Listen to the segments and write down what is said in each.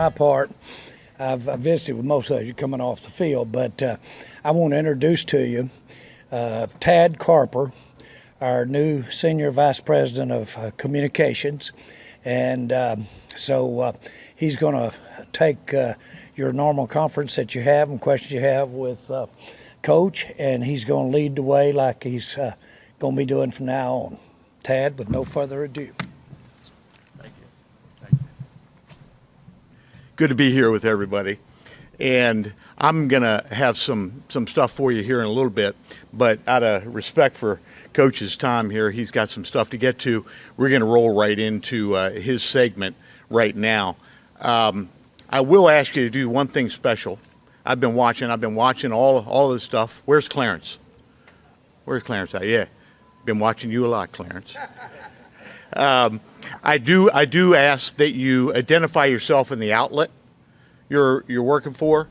my part, I've visited with most of you coming off the field, but I want to introduce to you Tad Carper, our new Senior Vice President of Communications. And so he's going to take your normal conference that you have and questions you have with Coach, and he's going to lead the way like he's going to be doing from now on. Tad, with no further ado. Thank you. Good to be here with everybody. And I'm going to have some stuff for you here in a little bit, but out of respect for Coach's time here, he's got some stuff to get to. We're going to roll right into his segment right now. I will ask you to do one thing special. I've been watching all of this stuff. Where's Clarence? Where's Clarence at? Yeah. Been watching you a lot, Clarence. I do ask that you identify yourself in the outlet you're working for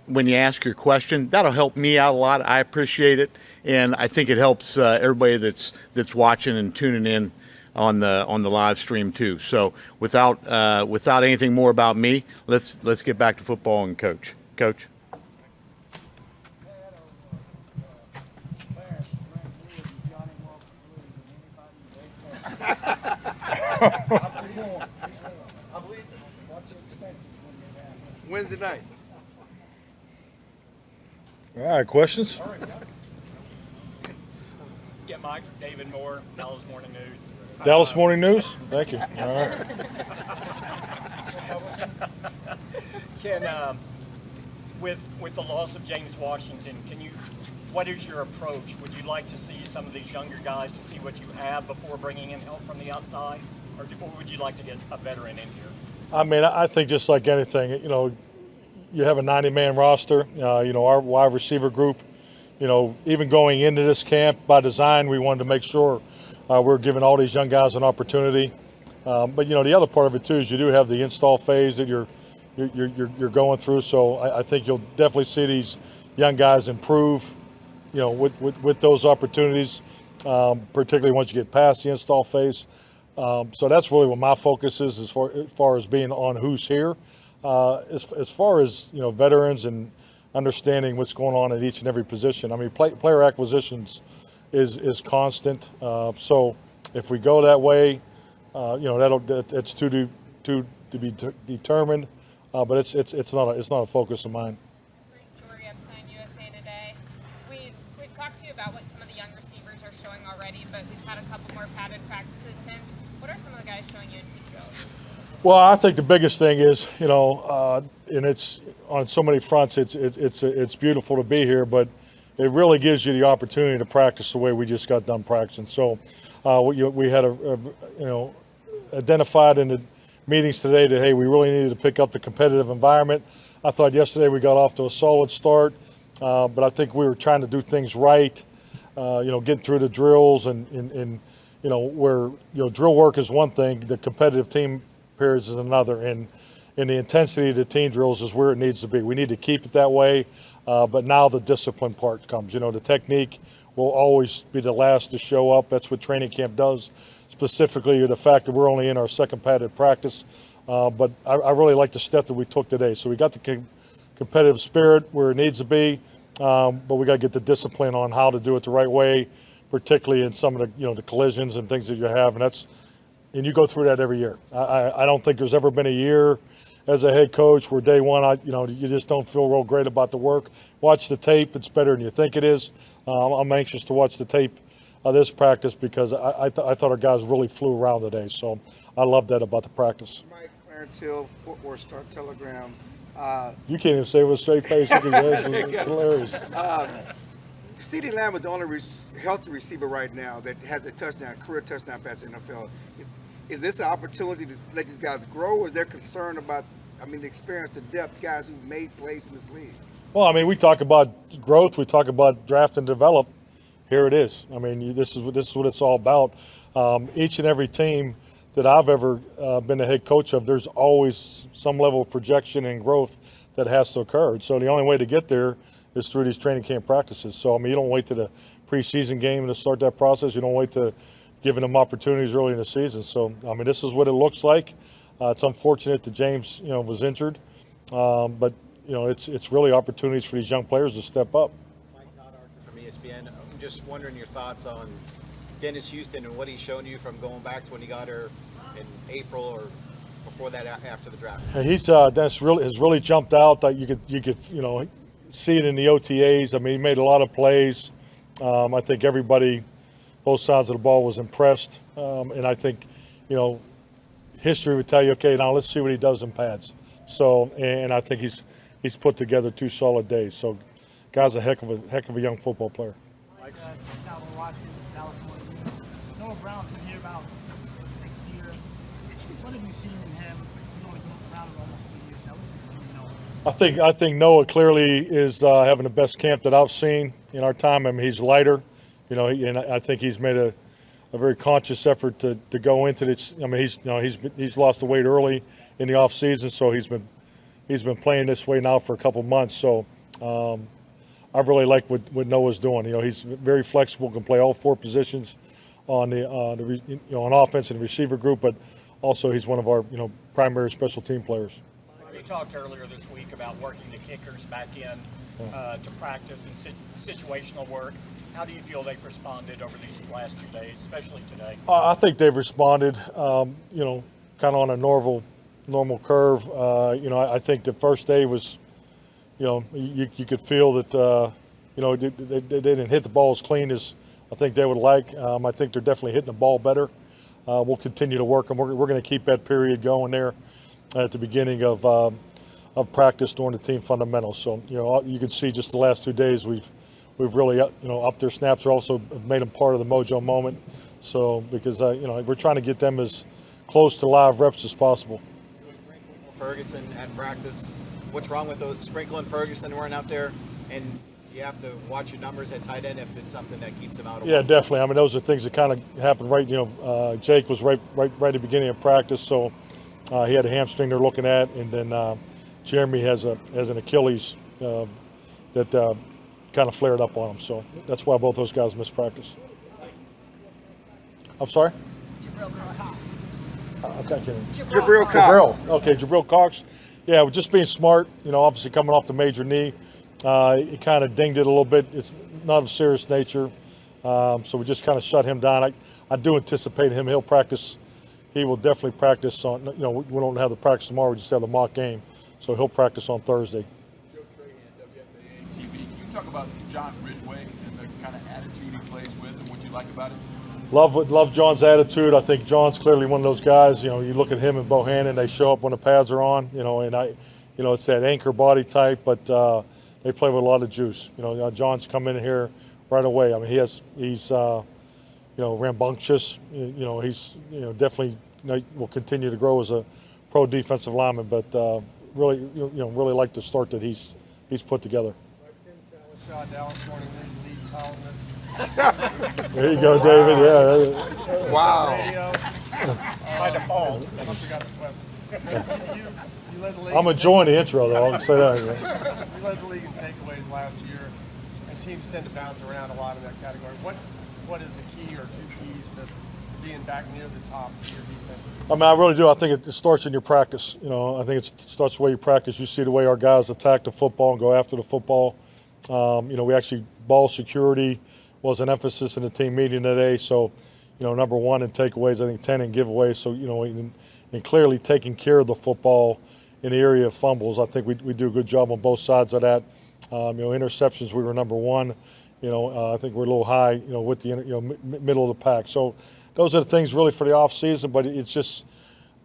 when you ask your question. That'll help me out a lot. I appreciate it, and I think it helps everybody that's watching and tuning in on the live stream too. So without anything more about me, let's get back to football and Coach. Coach. Wednesday night. All right, questions? Yeah, Mike, David Moore, Dallas Morning News. Dallas Morning News? Thank you. All right. Ken, with the loss of James Washington, what is your approach? Would you like to see some of these younger guys to see what you have before bringing in help from the outside? Or would you like to get a veteran in here? I mean, I think just like anything, you have a 90-man roster. Our wide receiver group, even going into this camp by design, we wanted to make sure we're giving all these young guys an opportunity. But the other part of it too is you do have the install phase that you're going through. So I think you'll definitely see these young guys improve, with those opportunities, particularly once you get past the install phase. So that's really what my focus is as far as being on who's here. As far as veterans and understanding what's going on at each and every position. I mean, player acquisitions is constant. So if we go that way, that's to be determined. But it's not a focus of mine. USA Today. We've talked to you about what some of the young receivers are showing already, but we've had a couple more padded practices since. What are some of the guys showing you in team drills? Well, I think the biggest thing is, and it's on so many fronts. It's beautiful to be here, but it really gives you the opportunity to practice the way we just got done practicing. So, we had identified in the meetings today that hey, we really needed to pick up the competitive environment. I thought yesterday we got off to a solid start, but I think we were trying to do things right. Getting through the drills and where drill work is one thing, the competitive team periods is another, and the intensity of the team drills is where it needs to be. We need to keep it that way, but now the discipline part comes. The technique will always be the last to show up. That's what training camp does, specifically the fact that we're only in our second padded practice. But I really like the step that we took today. So we got the competitive spirit where it needs to be, but we got to get the discipline on how to do it the right way, particularly in some of the the collisions and things that you have, and you go through that every year. I don't think there's ever been a year as a head coach where day one you just don't feel real great about the work. Watch the tape; it's better than you think it is. I'm anxious to watch the tape of this practice because I thought our guys really flew around today. So I love that about the practice. Mike, Clarence Hill, Fort Worth Star-Telegram. You can't even say it with a straight face. It's hilarious. CeeDee Lamb is the only healthy receiver right now that has a career touchdown pass in the NFL. Is this an opportunity to let these guys grow, or is there concern about, the experience, the depth, guys who've made plays in this league? Well, we talk about growth, we talk about draft and develop. Here it is. This is what it's all about. Each and every team that I've ever been the head coach of, there's always some level of projection and growth that has to occur. So the only way to get there is through these training camp practices. So, you don't wait to the preseason game to start that process. You don't wait to giving them opportunities early in the season. So, this is what it looks like. It's unfortunate that James, was injured, but it's really opportunities for these young players to step up. Mike Todd from ESPN. I'm just wondering your thoughts on Dennis Houston and what he's shown you from going back to when he got here in April or before that after the draft. And Dennis has really jumped out. That you could see it in the OTAs. I mean, he made a lot of plays. I think everybody, both sides of the ball, was impressed. And I think, history would tell you, okay, now let's see what he does in pads. So, and I think he's put together 2 solid days. So, guy's a heck of a young football player. Noah Brown's been here about 6 years. What have you seen in him? He's only been around almost 2 years now. What have you seen in Noah? I think Noah clearly is having the best camp that I've seen in our time. I mean, he's lighter, and I think he's made a very conscious effort to go into this. I mean, he's lost the weight early in the off season, so he's been playing this way now for a couple months. So I really like what Noah's doing. He's very flexible, can play all 4 positions on on offense and receiver group, but also he's one of our primary special team players. You talked earlier this week about working the kickers back in to practice and situational work. How do you feel they've responded over these last 2 days, especially today? I think they've responded, kind of on a normal curve. I think the first day was, you could feel that, they didn't hit the ball as clean as I think they would like. I think they're definitely hitting the ball better. We'll continue to work them. We're going to keep that period going there at the beginning of practice during the team fundamentals. So, you can see just the last 2 days we've really, upped their snaps. We also made them part of the mojo moment. So, because, we're trying to get them as close to live reps as possible. Ferguson at practice. What's wrong with those Sprinkle and Ferguson weren't out there? And you have to watch your numbers at tight end if it's something that keeps him out of. Yeah, definitely. I mean, those are things that kind of happened right. Jake was right at the beginning of practice, so he had a hamstring they're looking at, and then Jeremy has an Achilles that kind of flared up on him. So that's why both those guys missed practice. I'm sorry. Jabril Cox. Okay, Jabril Cox. Yeah, just being smart. Obviously coming off the major knee, it kind of dinged it a little bit. It's not of serious nature, so we just kind of shut him down. I do anticipate him. He'll practice. He will definitely practice on. We don't have the practice tomorrow. We just have the mock game, so he'll practice on Thursday. Joe Trahan, WFAA TV. Can you talk about John Ridgeway and the kind of attitude he plays with and what you like about it? Love John's attitude. I think John's clearly one of those guys. You look at him and Bohannon, they show up when the pads are on. And it's that anchor body type, but they play with a lot of juice. John's come in here right away. I mean, he's rambunctious. He's definitely will continue to grow as a pro defensive lineman, but really like the start that he's put together. Dallas Morning News lead columnist. There you go, David. Yeah. Wow. By default. I forgot the question. You led the league. I'm enjoying the intro, though. I'll say that. You led the league in takeaways last year, and teams tend to bounce around a lot in that category. What is the key or 2 keys to being back near the top of your defense? I mean, I really do. I think it starts in your practice. I think it starts the way you practice. You see the way our guys attack the football and go after the football. We actually, ball security was an emphasis in the team meeting today. So, number 1 in takeaways, I think 10 in giveaways. So, and clearly taking care of the football in the area of fumbles. I think we do a good job on both sides of that. Interceptions, we were number 1. I think we're a little high, with the middle of the pack. So those are the things really for the off season. But it's just,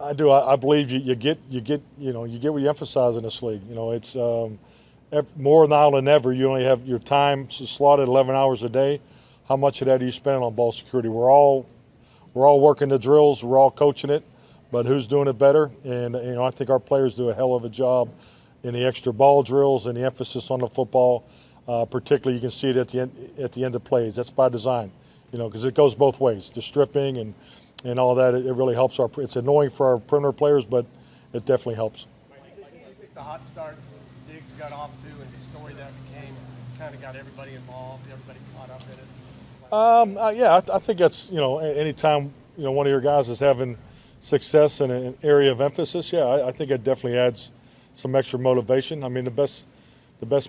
I believe you get what you emphasize in this league. It's more now than ever. You only have your time slotted 11 hours a day. How much of that are you spending on ball security? We're all working the drills. We're all coaching it. But who's doing it better? And I think our players do a hell of a job in the extra ball drills and the emphasis on the football. Particularly, you can see it at the end of plays. That's by design, because it goes both ways. The stripping and all that, it really helps it's annoying for our perimeter players, but it definitely helps. The hot start Diggs got off to, and the story that became kind of got everybody involved, everybody caught up in it. I think that's anytime one of your guys is having success and an area of emphasis, yeah, I think it definitely adds some extra motivation. I mean, the best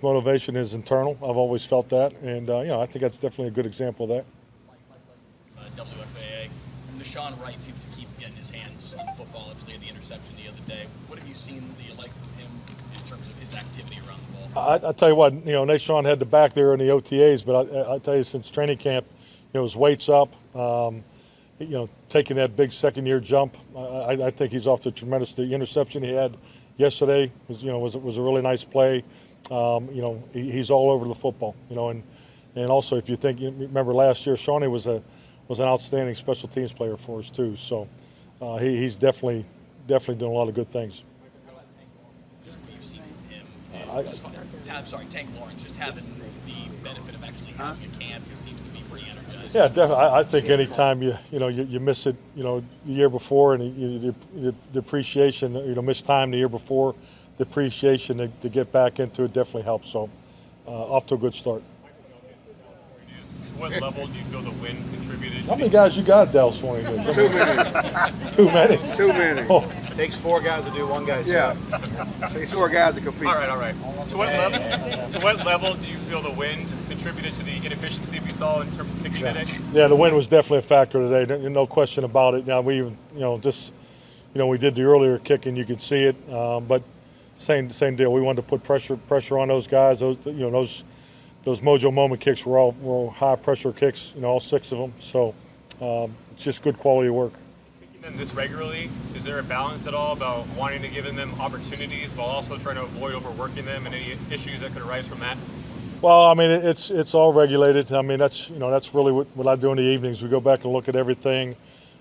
motivation is internal. I've always felt that, and I think that's definitely a good example of that. WFAA. And Deshaun Wright seems to keep getting his hands on the football. Obviously, the interception the other day. What have you seen that you like from him in terms of his activity around the ball? I tell you what, Deshaun had the back there in the OTAs, but I tell you, since training camp, his weight's up. Taking that big second-year jump, I think he's off to tremendous. The interception he had yesterday was a really nice play. He's all over the football. And also, if you remember last year, Shawnee was an outstanding special teams player for us too. So he's definitely doing a lot of good things. Just what you've seen from him. Tank Lawrence, just having the benefit of actually having a camp, he seems to be pretty energized. Yeah, definitely. I think anytime you miss it, the year before, and the appreciation, miss time the year before, the appreciation to get back into it definitely helps. So off to a good start. What level do you feel the win contributed? How many guys you got, Del Swanee? Too many. Too many. Too many. Oh. Takes 4 guys to do one guy's Yeah. job. Takes 4 guys to compete. All right. To what level do you feel the wind contributed to the inefficiency we saw in terms of kicking today? Yeah, the wind was definitely a factor today. No question about it. Now we we did the earlier kicking, you could see it, but same deal. We wanted to put pressure on those guys. Those mojo moment kicks were all high pressure kicks. All 6 of them. So it's just good quality of work. Them this regularly, is there a balance at all about wanting to give them opportunities while also trying to avoid overworking them and any issues that could arise from that? Well, I mean, it's all regulated. I mean, that's really what I do in the evenings. We go back and look at everything.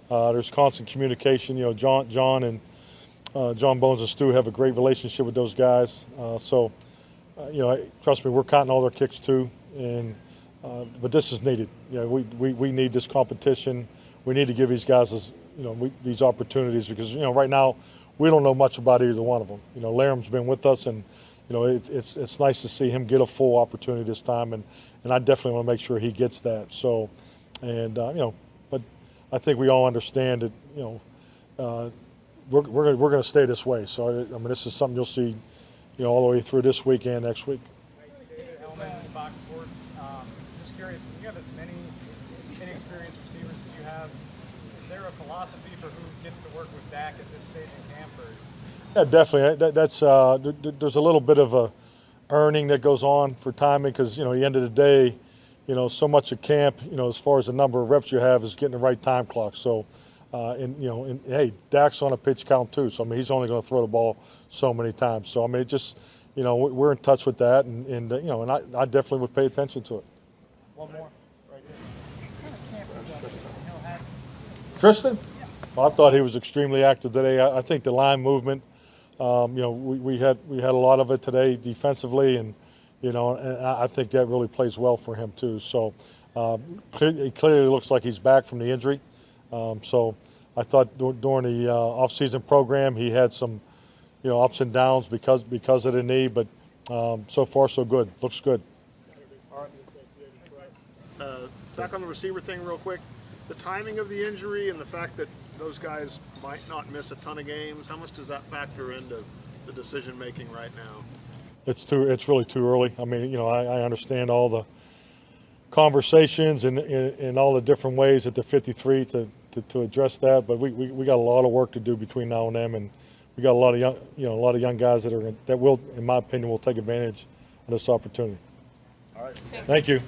There's constant communication. John and John Bones and Stu have a great relationship with those guys. Trust me, we're counting all their kicks too. But this is needed. We need this competition. We need to give these guys these opportunities because right now we don't know much about either one of them. Laram's been with us, and it's nice to see him get a full opportunity this time, and I definitely want to make sure he gets that. So, but I think we all understand that we're going to stay this way. So I mean, this is something you'll see all the way through this week and next week. David Hellman, Fox Sports. Just curious, when you have as many inexperienced receivers as you have, is there a philosophy for who gets to work with Dak at this stage in camp? Yeah, definitely. There's a little bit of a earning that goes on for timing because at the end of the day, so much of camp, as far as the number of reps you have, is getting the right time clock. So, hey, Dak's on a pitch count too. So I mean, he's only going to throw the ball so many times. So I mean, it just, we're in touch with that, and I definitely would pay attention to it. One more, right here. Tristan? Well, I thought he was extremely active today. I think the line movement, we had a lot of it today defensively, and I think that really plays well for him too. So it clearly looks like he's back from the injury. So I thought during the off-season program he had some ups and downs because of the knee, but so far so good. Looks good. Back on the receiver thing real quick, the timing of the injury and the fact that those guys might not miss a ton of games, how much does that factor into the decision making right now? It's really too early. I mean, I understand all the conversations and all the different ways at the 53 to address that, but we got a lot of work to do between now and then, and we got a lot of young guys that will, in my opinion, will take advantage of this opportunity. All right. Thank you.